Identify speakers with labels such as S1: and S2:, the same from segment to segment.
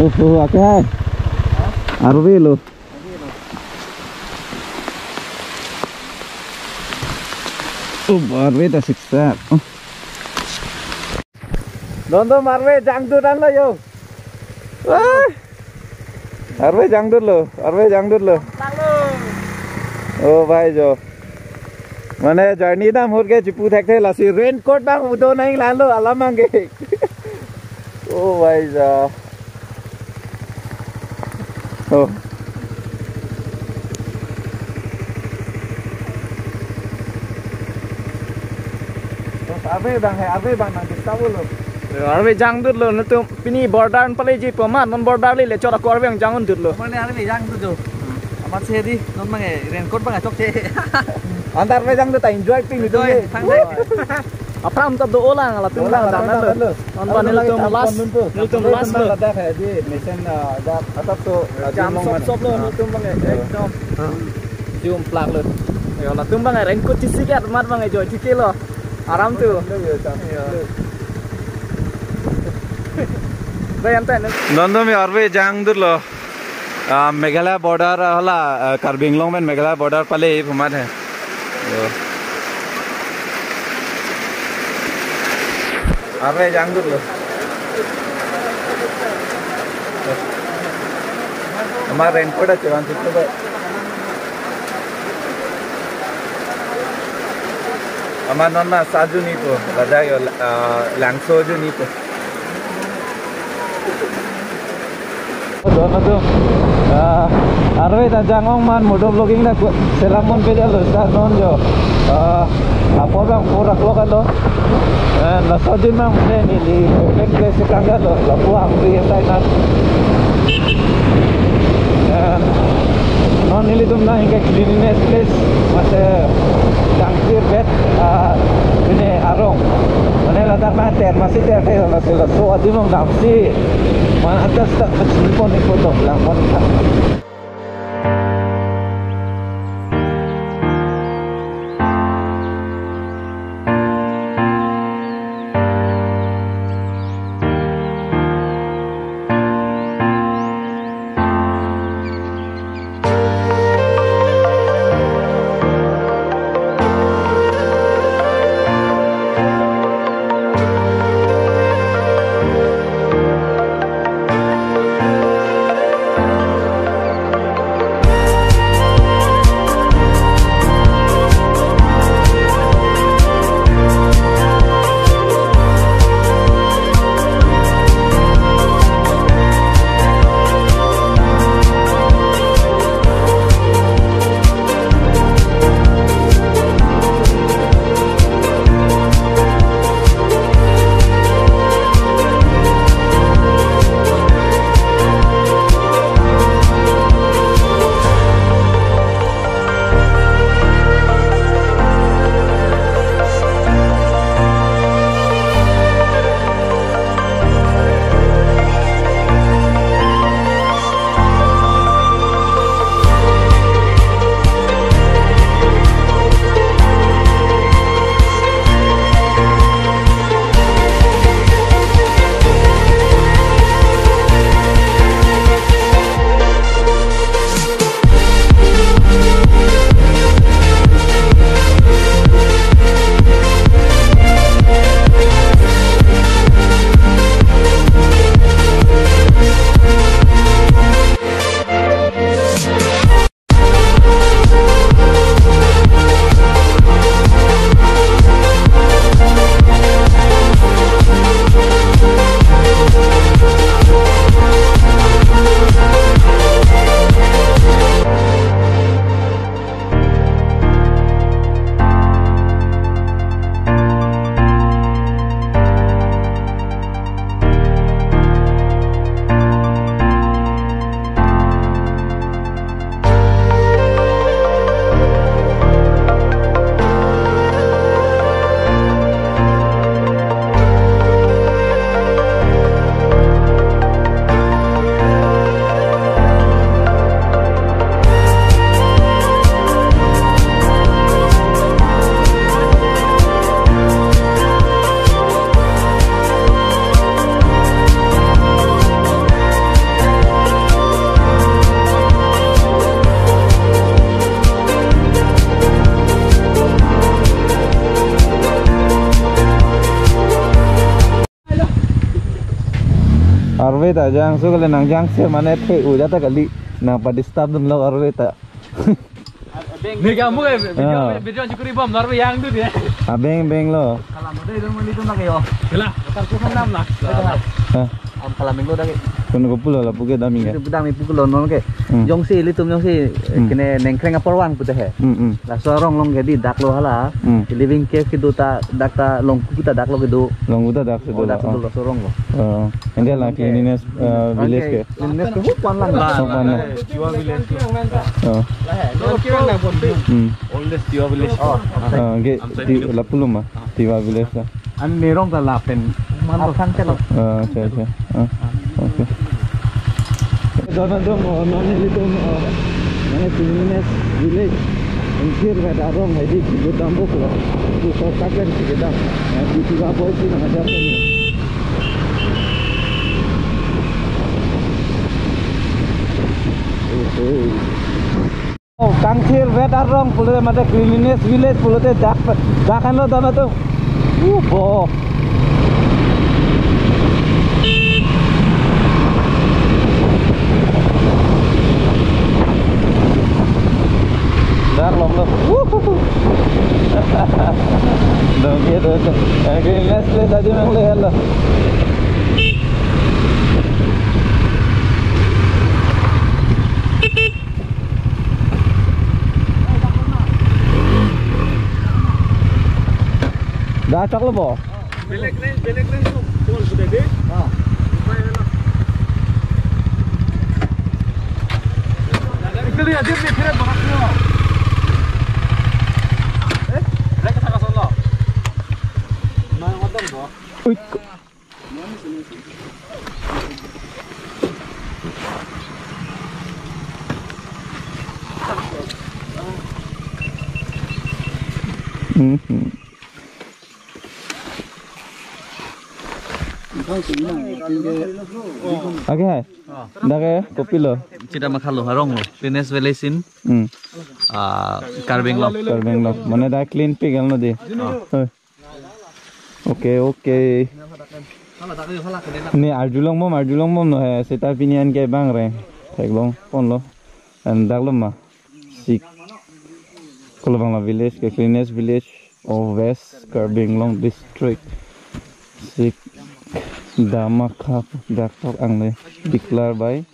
S1: Oke. Arwi lo. Arwi dah siksa. Nonton Arwi jangduran lo yo. Wah. Arwi jangdur lo. Oh भाई जो मैंने जर्नी ना मुड़ के चिपू थे लसी रेनकोट बांग उदो नहीं ला लो अल्लाह मांगे ओ भाई जा ओ आवे bang nanti tahu lo
S2: Arwe jang dud lo nutu pini border pale ji pamat non border le chora ko arwe jangun dud lo
S3: mana arwe jang dud lo amat se di non mangai raincoat bang chok che
S1: antar we jang dud ta enjoy ping itu
S3: thang dai
S2: apram ta do olang la tum lang dan lo non ban le tum las lo
S1: ada kayak di mission ada atap tu
S2: jam sop lo tum bang ekdom jum plak lo yo la tum bang raincoat cisikat mat bang joy thike lo aram tu
S1: नंदो में अरवे जांग दुर्लो मेघालय बॉर्डर हला कार्बिंगलोंग में मेघालय बॉर्डर पले घुमात है अरवे जांग दुर्लो हमारा रेनकोट है चवान सिक्को पे हमारा नन्ना साजू नी को लदा यो लैंगसो जो नी को dono tuh arwe ta jangong man modo vlogging na selamon pe jalo sa non jo apa bang pura lo kan lo la sodin mang ne ni li nek place kanga lo la puang ri tai nan non ini tuh na hingga cleanliness place masa jangkir bed ini arong mana lada mater masih ter kayak la so adi mong napsi mana atas tak kecil pun ikut dong langkon Arve ta jang so kale nang jang se mane pe u jata kali nang pa disturb dum lo arve ta.
S2: Nih kamu video cukuri bom norbe yang tuh dia.
S1: Abeng beng lo.
S3: Kalau mau itu mandi itu nak yo.
S2: Lah, kan ku kan lah.
S1: Ha.
S3: Am kalau minggu dah ke.
S1: Kono ko pulo la puke dami ga.
S3: Itu bedang itu kalau non ke. Jong si litum jong si kene nengkreng apa ruang putih he. La sorong long jadi dak lo hala. Living cave kitu ta dak ta long kita dak lo kitu.
S1: Long uta dak se do.
S3: Dak lo sorong lo.
S1: India la cleanliness village ke.
S3: Cleanliness ke hukuan lang.
S2: Jiwa village.
S1: Oh.
S2: Lah he, lo kira nang pon. Oldest Jiwa village. Oh.
S1: Ge di la puluma. Tiwa village la.
S3: An nerong ta lapen. Manto sang ke lo.
S1: Acha acha. Okay. Dono noni litum mane cleanliness village. Insir ka darong hedi gudambuk lo. Tu sotakan sigedang. Di tiga boy si nang ajam ni. Oh, Kangkir Vedarong pulo mate cleanliness village pulo te dakan lo dono tu. Bo. Dar long lo. Dong gitu. Cleanliness place aja nang le lo. Dah cok lo bo.
S2: Belek len pol sudah deh. Itu dia dia kira bakatnya. Mereka tak kasih lo. Mana ngodong bo?
S1: Uy. Oke hai. Dah ke kopi lo.
S3: Cita makalo harong lo. Cleanliness village in. Carving lo.
S1: Karbeng lo. Mana dah clean pig al no di. Oke. Ni arjulong mom no hai. Seta pinian ke bang re. Teglong pon lo. And daglom ma. Sik. Kolobang la village ke cleanliness village of West Karbinglong district. Sik. Damakap Daktok Angle declared by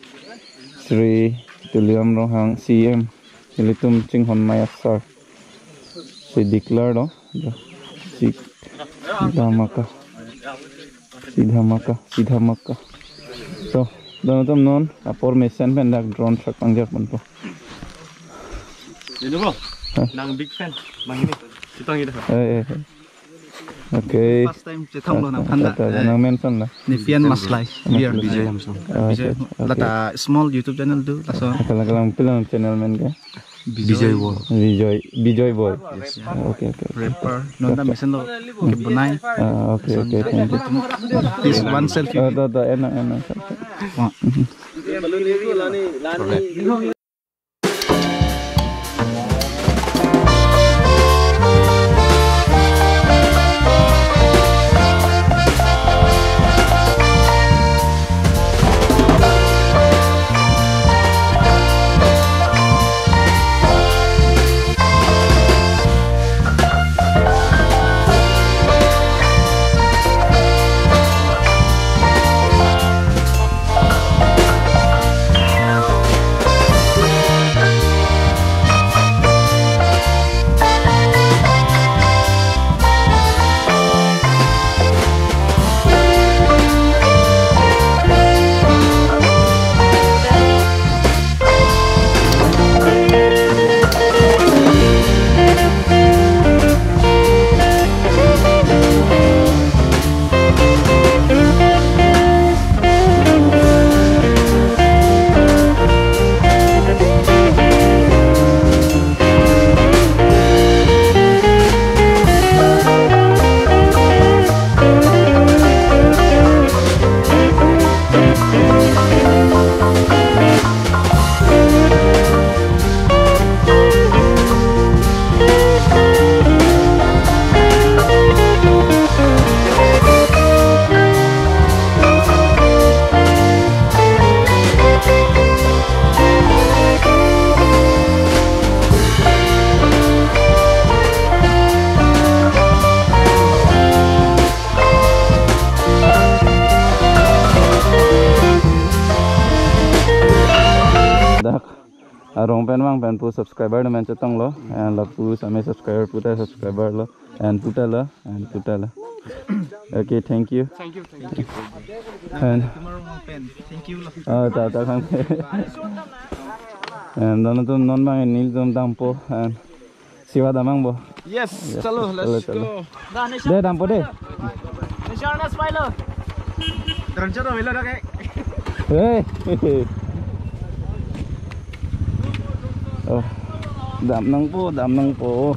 S1: Sri Tuliam Rohang CM Ilitum Chinghon Mayasar. She declared the Sidhamaka. So, donotum non apor mesan pendak drone shot pangjak panto.
S2: Ini bro. Nang big fan. Mang ini. Kita gitu.
S1: Okay.
S3: First time cetang lo nang panda.
S1: Nang mention lah.
S3: Nifian Maslay. Biar
S2: Vijay Amson.
S3: Lata small YouTube channel tu langsung.
S1: Kalang pilang channel men ke.
S2: Vijay Wall.
S1: Bijoy boy.
S3: Yes.
S1: Okay.
S3: Rapper. Nonda mesin lo kebunai.
S1: Okay. Thank you.
S3: This one selfie.
S1: Enak. Arong pen mang pen pu subscriber na men chatang lo and la pu same subscriber lo and puta lo. Okay, thank you.
S2: Thank you.
S1: And
S2: Thank you.
S1: ta khang. And dan tu non mang nil dom dam po and siwa damang bo.
S2: Yes, chalo, let's go.
S1: De dam po de.
S2: Nishana smile. Trancharo hilo na kay.
S1: Hey. Oh. Dam nang po.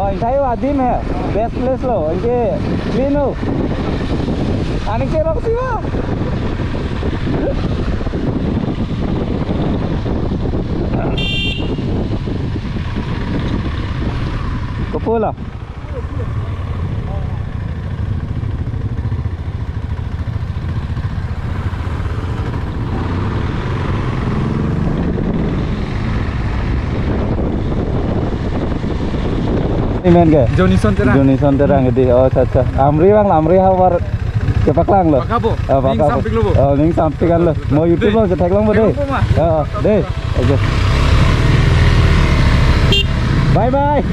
S1: Anh thấy là dim hè, best place lo, anh kia clean lo, anh kia đâu xí mà, có phơi à? Imen ke?
S2: Johnny
S1: Sonterang gede. Oh, अच्छा. Amri hawar cepak lang lo.
S2: Pakapo.
S1: Ning
S2: samping lo.
S1: Oh, ning samping kan lo. Mau YouTube lo cetak lang mo deh. Deh. Oke. Bye bye.